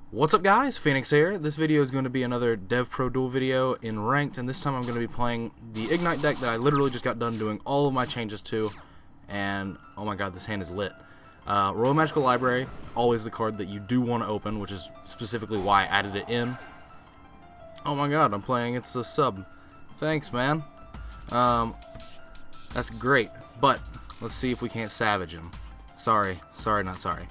What's up guys, Phoenix here. This video is going to be another DevPro duel video in ranked, and this time I'm going to be playing the Igknight deck that I literally just got done doing all of my changes to, and oh my god, this hand is lit. Royal Magical Library, always the card that you do want to open, which is specifically why I added it in. Oh my god, I'm playing it's a sub. Thanks, man. That's great, but let's see if we can't savage him. Sorry, not sorry.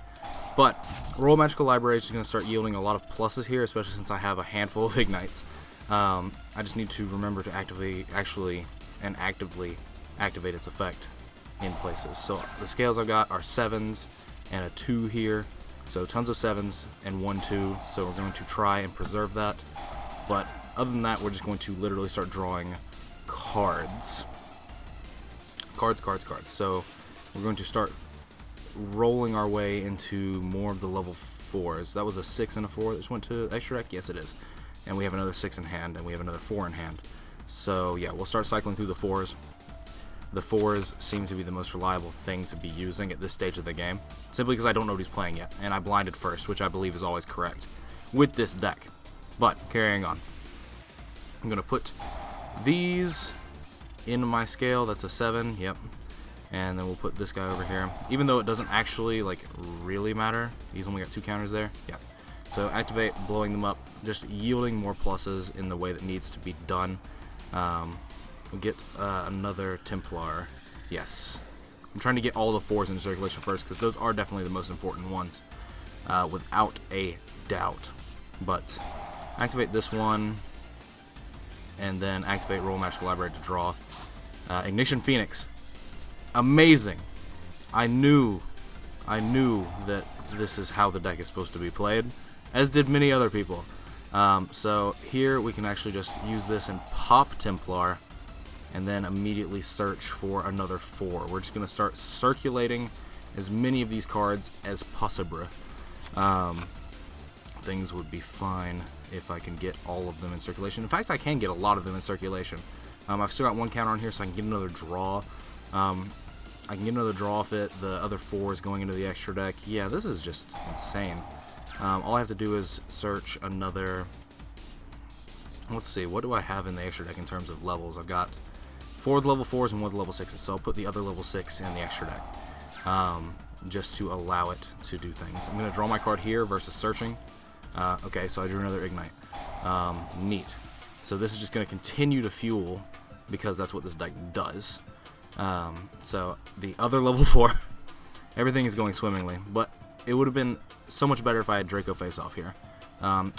But Royal Magical Library is going to start yielding a lot of pluses here, especially since I have a handful of Ignites. I just need to remember to actively activate its effect in places. So the scales I've got are 7s and a 2 here. So tons of 7s and 1, 2. So we're going to try and preserve that. But other than that, we're just going to literally start drawing cards. Cards. So we're going to start rolling our way into more of the level 4s. That was a 6 and a 4 that just went to extra deck? Yes, it is. And we have another 6 in hand, and we have another 4 in hand. So yeah, we'll start cycling through the 4s. The 4s seem to be the most reliable thing to be using at this stage of the game, simply because I don't know what he's playing yet, and I blinded first, which I believe is always correct with this deck. But carrying on, I'm going to put these in my scale. That's a 7, yep. And then we'll put this guy over here, even though it doesn't actually really matter. He's only got 2 counters there. Yeah. So activate, blowing them up, just yielding more pluses in the way that needs to be done. We'll get another Templar. Yes. I'm trying to get all the 4s into circulation first, because those are definitely the most important ones, without a doubt. But activate this one, and then activate Royal Magical Library to draw. Ignition Phoenix. Amazing. I knew that this is how the deck is supposed to be played, as did many other people. So here we can actually just use this and pop Templar, and then immediately search for another 4. We're just going to start circulating as many of these cards as possible. Things would be fine if I can get all of them in circulation. In fact, I can get a lot of them in circulation. I've still got 1 counter on here, so I can get another draw. I can get another draw off it. The other 4 is going into the extra deck. Yeah, this is just insane. All I have to do is search another... Let's see, what do I have in the extra deck in terms of levels? I've got 4 level 4s and 1 level 6s, so I'll put the other level 6 in the extra deck, just to allow it to do things. I'm going to draw my card here versus searching. Okay, so I drew another Ignite. Neat. So this is just going to continue to fuel, because that's what this deck does. So the other level 4, everything is going swimmingly, but it would have been so much better if I had Draco face off here,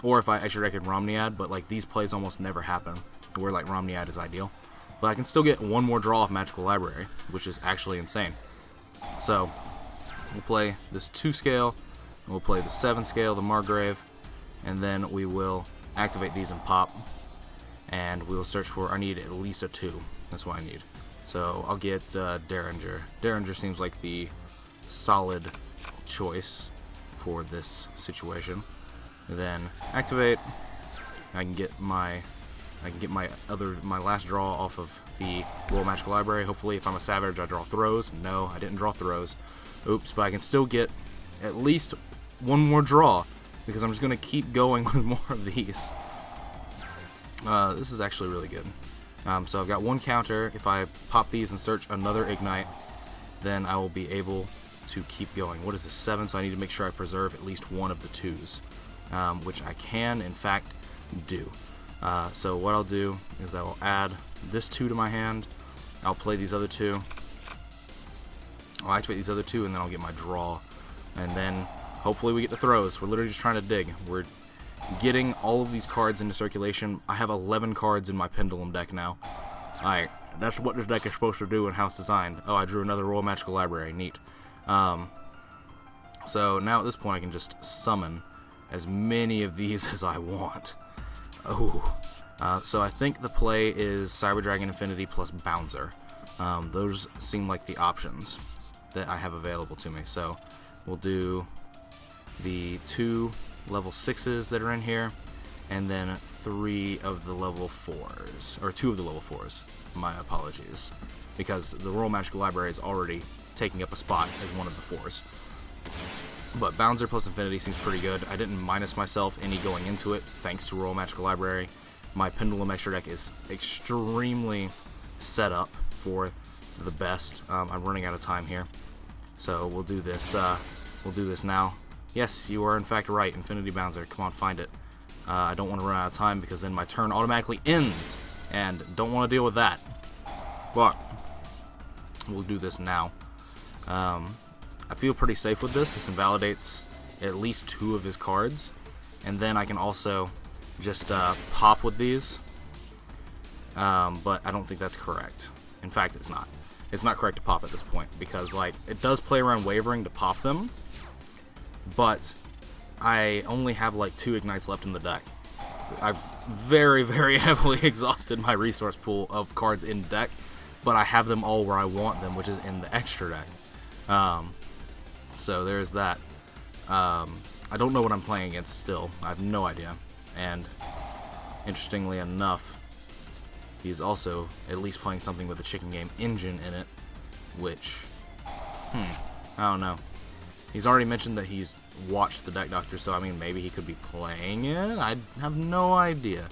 or if I extra decked Romniad, but these plays almost never happen, where Romniad is ideal. But I can still get 1 more draw off Magical Library, which is actually insane. So we'll play this 2 scale, and we'll play the 7 scale, the Margrave, and then we will activate these and pop, and we'll search for, I need at least a 2, that's what I need. So I'll get Derringer. Derringer seems like the solid choice for this situation. And then activate. I can get my last draw off of the Royal Magical Library. Hopefully, if I'm a Savage, I draw throws. No, I didn't draw throws. Oops, but I can still get at least 1 more draw, because I'm just going to keep going with more of these. This is actually really good. So I've got 1 counter. If I pop these and search another Ignite, then I will be able to keep going. What is this? 7, so I need to make sure I preserve at least 1 of the 2s, which I can, in fact, do. So what I'll do is I will add this 2 to my hand. I'll play these other 2. I'll activate these other 2, and then I'll get my draw. And then hopefully we get the throws. We're literally just trying to dig. We're getting all of these cards into circulation. I have 11 cards in my Pendulum deck now. Alright, that's what this deck is supposed to do and how it's designed. Oh, I drew another Royal Magical Library. Neat. So now at this point I can just summon as many of these as I want. Oh. So I think the play is Cyber Dragon Infinity plus Bouncer. Those seem like the options that I have available to me. So we'll do the 2 level 6s that are in here, and then 3 of the level 4s, or 2 of the level 4s. My apologies, because the Royal Magical Library is already taking up a spot as one of the 4s. But Bouncer plus Infinity seems pretty good. I didn't minus myself any going into it, thanks to Royal Magical Library. My Pendulum extra deck is extremely set up for the best. I'm running out of time here, so we'll do this. We'll do this now. Yes, you are in fact right. Infinity Bouncer. Come on, find it. I don't want to run out of time because then my turn automatically ends, and don't want to deal with that. But we'll do this now. I feel pretty safe with this. This invalidates at least 2 of his cards, and then I can also just pop with these. But I don't think that's correct. In fact, it's not. It's not correct to pop at this point because, like, it does play around wavering to pop them, but I only have like 2 Ignites left in the deck. I've very, very heavily exhausted my resource pool of cards in deck, but I have them all where I want them, which is in the extra deck. So there's that. I don't know what I'm playing against still. I have no idea. And interestingly enough, he's also at least playing something with a chicken game engine in it, which, I don't know. He's already mentioned that he's watched the Deck Doctor, so I mean maybe he could be playing it. I have no idea.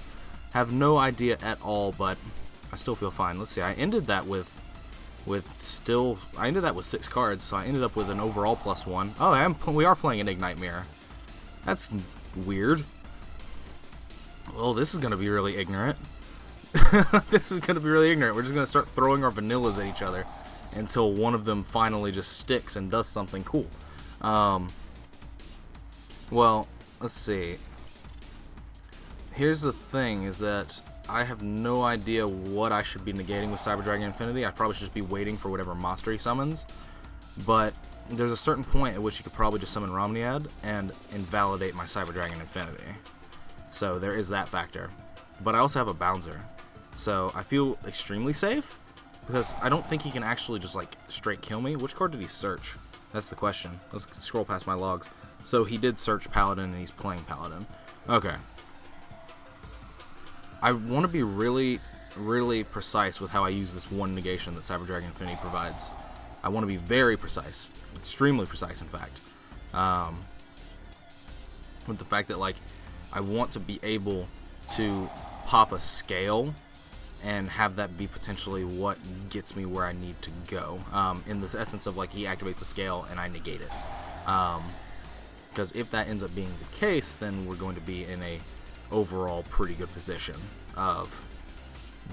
Have no idea at all, but I still feel fine. Let's see. I ended that with 6 cards, so I ended up with an overall +1. Oh, we are playing an Igknight Mirror. That's weird. Well, this is gonna be really ignorant. This is gonna be really ignorant. We're just gonna start throwing our vanillas at each other until one of them finally just sticks and does something cool. Well, let's see. Here's the thing, is that I have no idea what I should be negating with Cyber Dragon Infinity. I probably should just be waiting for whatever monster he summons. But there's a certain point at which you could probably just summon Romniad and invalidate my Cyber Dragon Infinity. So there is that factor. But I also have a Bouncer. So I feel extremely safe, because I don't think he can actually just like straight kill me. Which card did he search? That's the question. Let's scroll past my logs. So he did search Paladin, and he's playing Paladin. Okay. I want to be really, really precise with how I use this one negation that Cyber Dragon Infinity provides. I want to be very precise. Extremely precise, in fact. With the fact that, like, I want to be able to pop a scale and have that be potentially what gets me where I need to go. In this essence of, like, he activates a scale and I negate it. Because if that ends up being the case, then we're going to be in a overall pretty good position of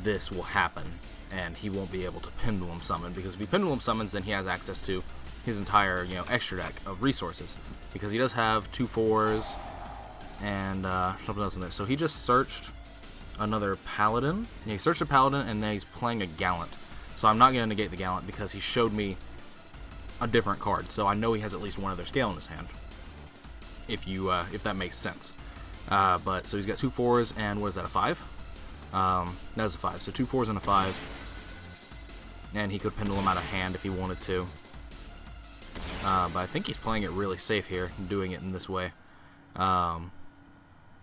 this will happen and he won't be able to pendulum summon, because if he pendulum summons, then he has access to his entire, extra deck of resources, because he does have 2 4s and something else in there. So he just searched another Paladin. Yeah, he searched a Paladin, and then he's playing a Gallant. So I'm not going to negate the Gallant because he showed me a different card, so I know he has at least one other scale in his hand, if that makes sense. But so he's got 2 4s, and what is that, a 5? That's a 5. So 2 4s and a 5, and he could pendulum out of hand if he wanted to. But I think he's playing it really safe here, doing it in this way.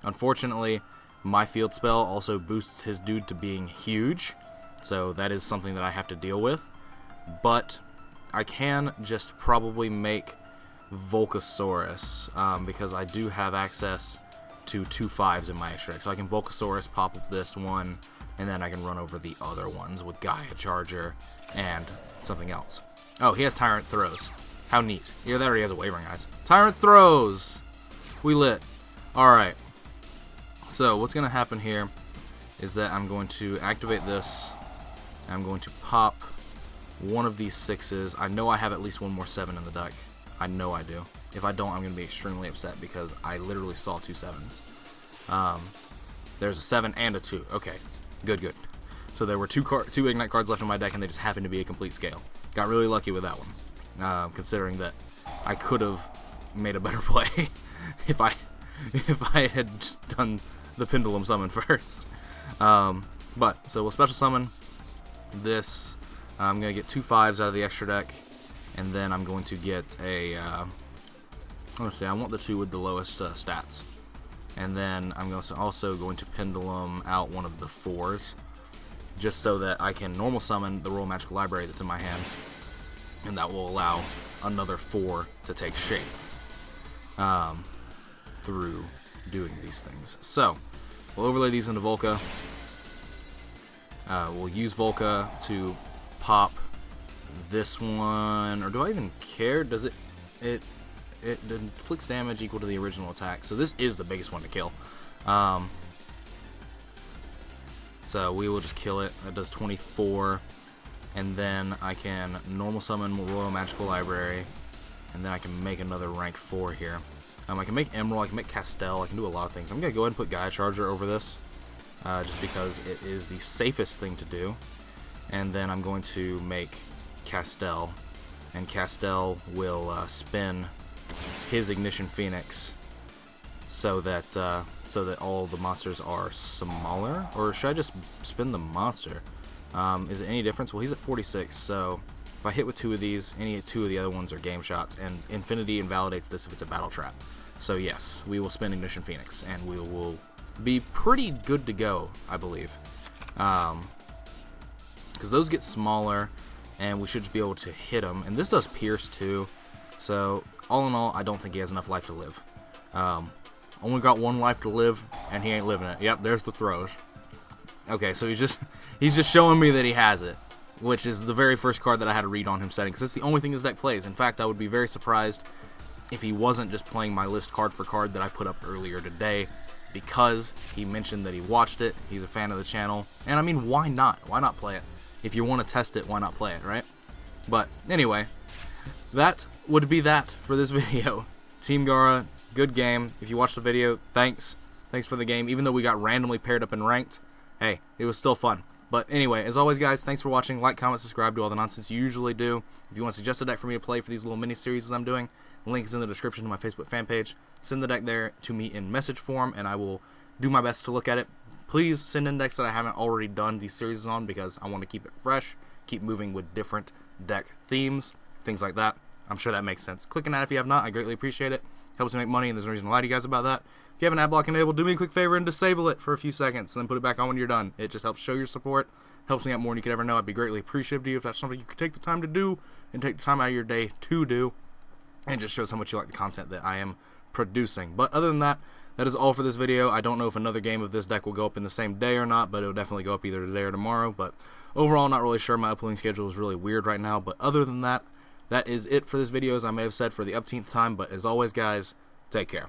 Unfortunately, my field spell also boosts his dude to being huge, so that is something that I have to deal with. But I can just probably make Volcasaurus, because I do have access to 2 5s in my extra deck. So I can Volcasaurus, pop up this one, and then I can run over the other ones with Gaia Charger and something else. Oh, he has Tyrant Throws. How neat. Either that or he has a Wavering Eyes. Tyrant Throws! We lit. Alright. So what's going to happen here is that I'm going to activate this. I'm going to pop one of these 6s. I know I have at least one more 7 in the deck. I know I do. If I don't, I'm going to be extremely upset because I literally saw 2 7s. There's a 7 and a 2. Okay. Good, good. So there were 2 Igknight cards left in my deck, and they just happened to be a complete scale. Got really lucky with that one, considering that I could have made a better play if I had just done the Pendulum Summon first. But so we'll special summon this. I'm going to get 2 5s out of the extra deck, and then I'm going to get a let's see, I want the 2 with the lowest stats, and then I'm also going to pendulum out one of the 4s, just so that I can normal summon the Royal Magical Library that's in my hand, and that will allow another 4 to take shape. through doing these things. So we'll overlay these into Volca. We'll use Volca to pop this one, or do I even care? Does it inflicts damage equal to the original attack, so this is the biggest one to kill. So we will just kill it. That does 24, and then I can normal summon Royal Magical Library, and then I can make another rank 4 here. I can make Emerald, I can make Castell, I can do a lot of things. I'm going to go ahead and put Gaia Charger over this, just because it is the safest thing to do. And then I'm going to make Castell, and Castell will spin his Ignition Phoenix so that all the monsters are smaller. Or should I just spin the monster? Is it any difference? Well, he's at 46, so if I hit with 2 of these, any 2 of the other ones are game shots, and Infinity invalidates this if it's a battle trap. So yes, we will spin Ignition Phoenix, and we will be pretty good to go, I believe. Because those get smaller, and we should just be able to hit them. And this does Pierce too, so all in all, I don't think he has enough life to live. Only got 1 life to live, and he ain't living it. Yep, there's the throws. Okay, so he's just showing me that he has it, which is the very first card that I had to read on him setting, because that's the only thing this deck plays. In fact, I would be very surprised if he wasn't just playing my list card for card that I put up earlier today, because he mentioned that he watched it, he's a fan of the channel, and I mean, why not? Why not play it? If you want to test it, why not play it, right? But anyway, that would be that for this video. Team Gara, good game. If you watched the video, thanks. Thanks for the game. Even though we got randomly paired up and ranked, hey, it was still fun. But anyway, as always, guys, thanks for watching. Like, comment, subscribe, do all the nonsense you usually do. If you want to suggest a deck for me to play for these little mini-series I'm doing, the link is in the description to my Facebook fan page. Send the deck there to me in message form, and I will do my best to look at it. Please send in decks that I haven't already done these series on, because I want to keep it fresh, keep moving with different deck themes, things like that. I'm sure that makes sense. Click on that if you have not. I greatly appreciate it. Helps me make money, and there's no reason to lie to you guys about that. If you have an ad block enabled, do me a quick favor and disable it for a few seconds, and then put it back on when you're done. It just helps show your support, helps me out more than you could ever know. I'd be greatly appreciative to you if that's something you could take the time to do, and take the time out of your day to do, and just shows how much you like the content that I am producing. But other than that, that is all for this video. I don't know if another game of this deck will go up in the same day or not, but it'll definitely go up either today or tomorrow. But overall, not really sure. My uploading schedule is really weird right now. But other than that, that is it for this video, as I may have said for the upteenth time. But as always, guys, take care.